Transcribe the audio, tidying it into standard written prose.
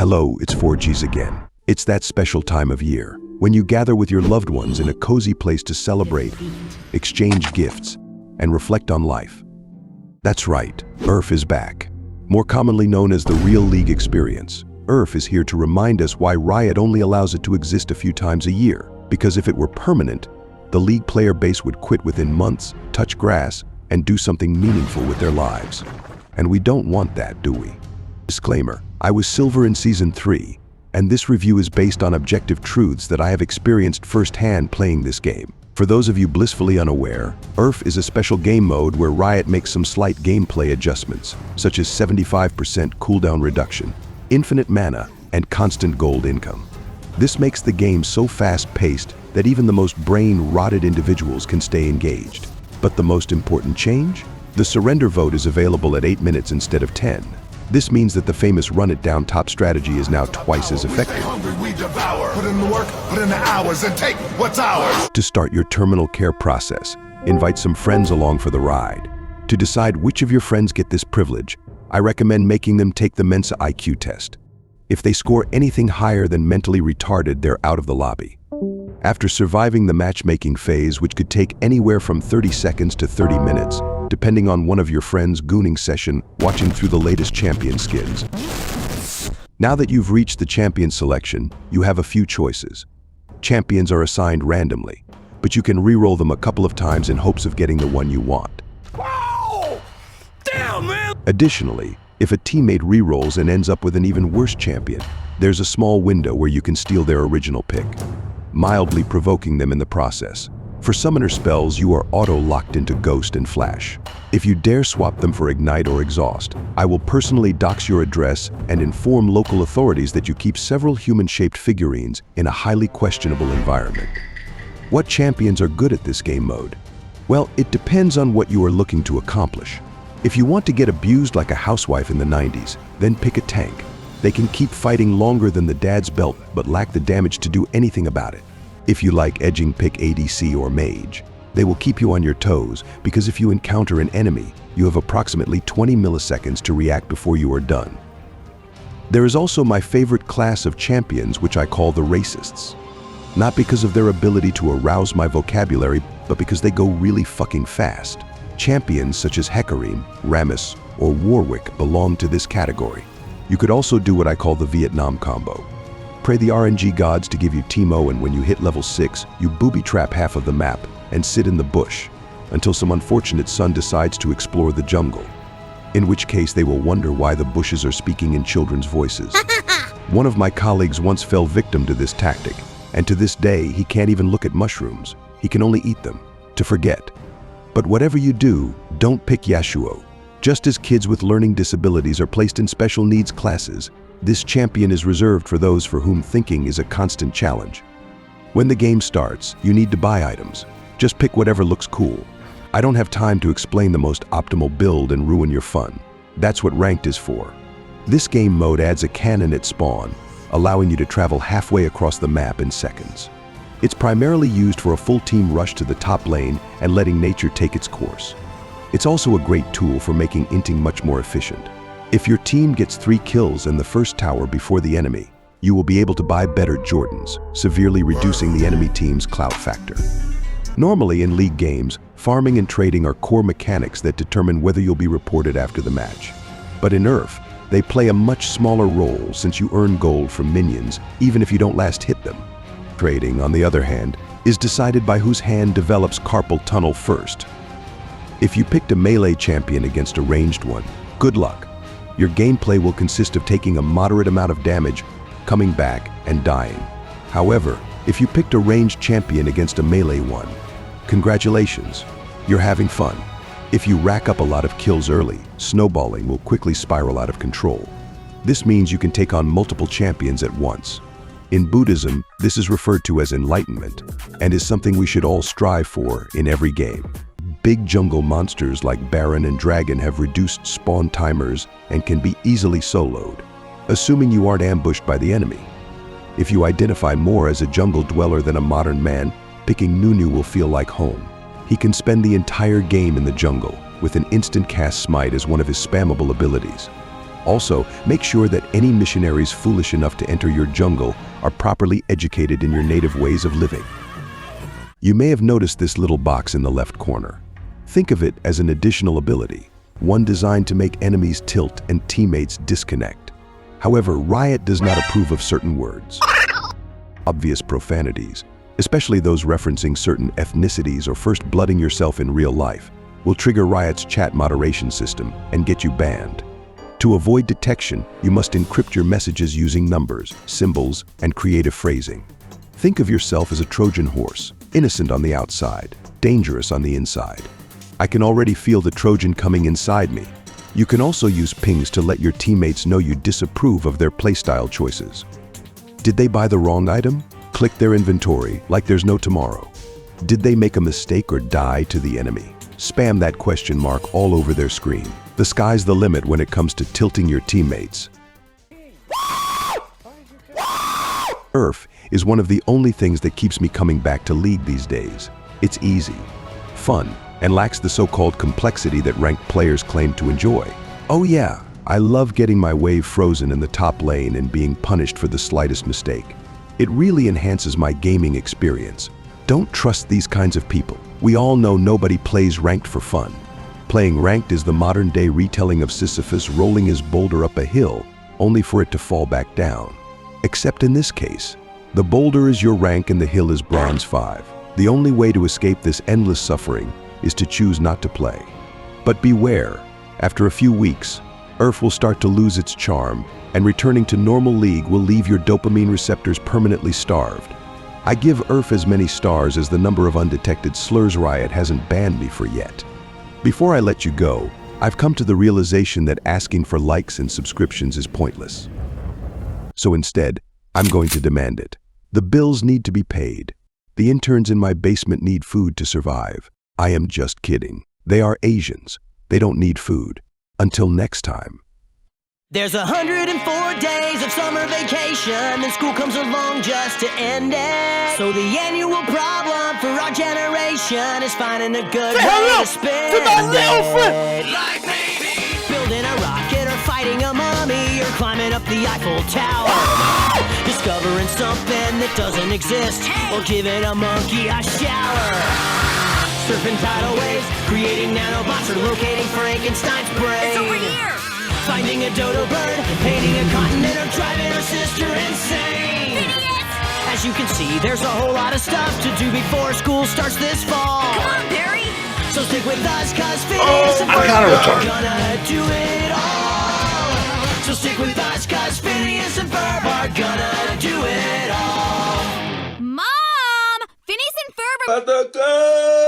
Hello, it's 4Gs again. It's that special time of year when you gather with your loved ones in a cozy place to celebrate, exchange gifts, and reflect on life. That's right, URF is back. More commonly known as the Real League Experience, URF is here to remind us why Riot only allows it to exist a few times a year. Because if it were permanent, the league player base would quit within months, touch grass, and do something meaningful with their lives. And we don't want that, do we? Disclaimer, I was Silver in Season 3, and this review is based on objective truths that I have experienced firsthand playing this game. For those of you blissfully unaware, URF is a special game mode where Riot makes some slight gameplay adjustments, such as 75% cooldown reduction, infinite mana, and constant gold income. This makes the game so fast-paced that even the most brain-rotted individuals can stay engaged. But the most important change? The surrender vote is available at 8 minutes instead of 10. This means that the famous run-it-down top strategy is now twice as effective. We devour. Put in the work, put in the hours, and take what's ours. To start your terminal care process, invite some friends along for the ride. To decide which of your friends get this privilege, I recommend making them take the Mensa IQ test. If they score anything higher than mentally retarded, they're out of the lobby. After surviving the matchmaking phase, which could take anywhere from 30 seconds to 30 minutes, depending on one of your friends' gooning session watching through the latest champion skins. Now that you've reached the champion selection, you have a few choices. Champions are assigned randomly, but you can re-roll them a couple of times in hopes of getting the one you want. Whoa! Damn, man! Additionally, if a teammate re-rolls and ends up with an even worse champion, there's a small window where you can steal their original pick, mildly provoking them in the process. For summoner spells, you are auto-locked into Ghost and Flash. If you dare swap them for Ignite or Exhaust, I will personally dox your address and inform local authorities that you keep several human-shaped figurines in a highly questionable environment. What champions are good at this game mode? Well, it depends on what you are looking to accomplish. If you want to get abused like a housewife in the 90s, then pick a tank. They can keep fighting longer than the dad's belt but lack the damage to do anything about it. If you like edging, pick ADC or Mage. They will keep you on your toes because if you encounter an enemy, you have approximately 20 milliseconds to react before you are done. There is also my favorite class of champions, which I call the racists. Not because of their ability to arouse my vocabulary, but because they go really fucking fast. Champions such as Hecarim, Rammus, or Warwick belong to this category. You could also do what I call the Vietnam combo. Pray the RNG gods to give you Teemo, and when you hit level 6, you booby-trap half of the map and sit in the bush until some unfortunate son decides to explore the jungle, in which case they will wonder why the bushes are speaking in children's voices. One of my colleagues once fell victim to this tactic, and to this day he can't even look at mushrooms. He can only eat them, to forget. But whatever you do, don't pick Yasuo. Just as kids with learning disabilities are placed in special needs classes, this champion is reserved for those for whom thinking is a constant challenge. When the game starts, you need to buy items. Just pick whatever looks cool. I don't have time to explain the most optimal build and ruin your fun. That's what ranked is for. This game mode adds a cannon at spawn, allowing you to travel halfway across the map in seconds. It's primarily used for a full team rush to the top lane and letting nature take its course. It's also a great tool for making inting much more efficient. If your team gets 3 kills in the first tower before the enemy, you will be able to buy better Jordans, severely reducing the enemy team's clout factor. Normally in league games, farming and trading are core mechanics that determine whether you'll be reported after the match. But in URF, they play a much smaller role since you earn gold from minions, even if you don't last hit them. Trading, on the other hand, is decided by whose hand develops carpal tunnel first. If you picked a melee champion against a ranged one, good luck. Your gameplay will consist of taking a moderate amount of damage, coming back, and dying. However, if you picked a ranged champion against a melee one, congratulations, you're having fun. If you rack up a lot of kills early, snowballing will quickly spiral out of control. This means you can take on multiple champions at once. In Buddhism, this is referred to as enlightenment, and is something we should all strive for in every game. Big jungle monsters like Baron and Dragon have reduced spawn timers and can be easily soloed, assuming you aren't ambushed by the enemy. If you identify more as a jungle dweller than a modern man, picking Nunu will feel like home. He can spend the entire game in the jungle, with an instant cast smite as one of his spammable abilities. Also, make sure that any missionaries foolish enough to enter your jungle are properly educated in your native ways of living. You may have noticed this little box in the left corner. Think of it as an additional ability, one designed to make enemies tilt and teammates disconnect. However, Riot does not approve of certain words. Obvious profanities, especially those referencing certain ethnicities or first blooding yourself in real life, will trigger Riot's chat moderation system and get you banned. To avoid detection, you must encrypt your messages using numbers, symbols, and creative phrasing. Think of yourself as a Trojan horse, innocent on the outside, dangerous on the inside. I can already feel the Trojan coming inside me. You can also use pings to let your teammates know you disapprove of their playstyle choices. Did they buy the wrong item? Click their inventory like there's no tomorrow. Did they make a mistake or die to the enemy? Spam that question mark all over their screen. The sky's the limit when it comes to tilting your teammates. URF is one of the only things that keeps me coming back to League these days. It's easy, fun, and lacks the so-called complexity that ranked players claim to enjoy. Oh yeah, I love getting my wave frozen in the top lane and being punished for the slightest mistake. It really enhances my gaming experience. Don't trust these kinds of people. We all know nobody plays ranked for fun. Playing ranked is the modern-day retelling of Sisyphus rolling his boulder up a hill, only for it to fall back down. Except in this case, the boulder is your rank and the hill is bronze 5. The only way to escape this endless suffering is to choose not to play. But beware, after a few weeks, URF will start to lose its charm, and returning to normal League will leave your dopamine receptors permanently starved. I give URF as many stars as the number of undetected slurs Riot hasn't banned me for yet. Before I let you go, I've come to the realization that asking for likes and subscriptions is pointless. So instead, I'm going to demand it. The bills need to be paid. The interns in my basement need food to survive. I am just kidding. They are Asians. They don't need food. Until next time. There's 104 days of summer vacation, and school comes along just to end it. So the annual problem for our generation is finding a good way to spend it. Like maybe building a rocket or fighting a mummy or climbing up the Eiffel Tower. Discovering something that doesn't exist or giving a monkey a shower. Surfing tidal waves, creating nanobots or locating Frankenstein's brain. It's over here! Finding a dodo bird, painting a continent, or driving her sister insane. Idiot! As you can see, there's a whole lot of stuff to do before school starts this fall. Come on, Barry! So stick with us, cause Phineas and Ferb are gonna do it all. So stick with us, cause Phineas and Ferb are gonna do it all. Mom! Phineas and Ferb are...